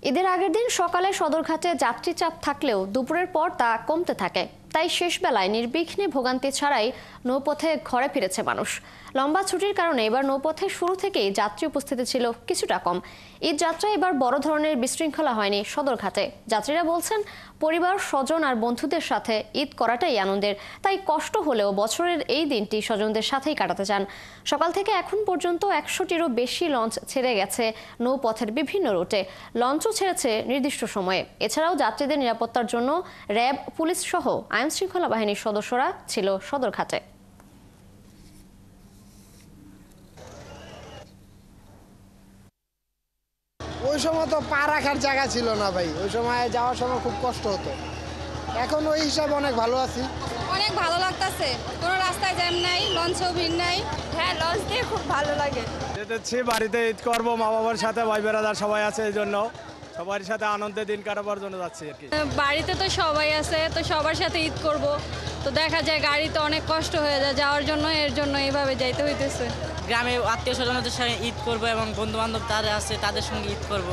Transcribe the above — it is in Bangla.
ঈদের আগের দিন সকালে সদরঘাটে যাত্রী চাপ থাকলেও দুপুরের পর তা কমতে থাকে। তাই শেষ বেলায় নির্বিঘ্নে ভোগান্তি ছাড়াই নৌপথে ঘরে ফিরেছে মানুষ। লম্বা ছুটির কারণে এবার নৌপথে শুরু থেকেই যাত্রী উপস্থিতি ছিল কিছুটা কম। ঈদ যাত্রায় এবার বড় ধরনের বিশৃঙ্খলা হয়নি সদরঘাটে। যাত্রীরা বলছেন, পরিবার, স্বজন আর বন্ধুদের সাথে ঈদ করাটাই আনন্দের। তাই কষ্ট হলেও বছরের এই দিনটি স্বজনদের সাথেই কাটাতে চান। সকাল থেকে এখন পর্যন্ত 100টিরও বেশি লঞ্চ ছেড়ে গেছে নৌপথের বিভিন্ন রুটে। লঞ্চও ছেড়েছে নির্দিষ্ট সময়ে। এছাড়াও যাত্রীদের নিরাপত্তার জন্য র্যাব, পুলিশ সহ আইন শৃঙ্খলা বাহিনীর সদস্যরা ছিল সদরঘাটে। ওই সময় তো পা রাখার জায়গা ছিল না ভাই, ওই সময় যাওয়ার সময় খুব কষ্ট হতো। এখন ওই হিসাবে অনেক ভালো আছি। অনেক ভালো লাগতেছে, কোনো রাস্তায় জ্যাম নাই, লঞ্চেও ভিড় নাই। হ্যাঁ, লঞ্চ দিয়ে খুব ভালো লাগে। যেতেছি বাড়িতে ঈদ করবো, মা বাবার সাথে, ভাই বেড়াদার সবাই আছে, এই জন্য সবার সাথে আনন্দের দিন কাটাবার জন্য যাচ্ছি আর কি। বাড়িতে তো সবাই আছে, তো সবার সাথে ঈদ করব। তো দেখা যায় গাড়িতে অনেক কষ্ট হয়ে যায় যাওয়ার জন্য, এর জন্য এইভাবে যাইতে হইতেছে। গ্রামে আত্মীয় স্বজনদের সঙ্গে ঈদ করবো এবং বন্ধু বান্ধব তারা আছে তাদের সঙ্গে ঈদ করব।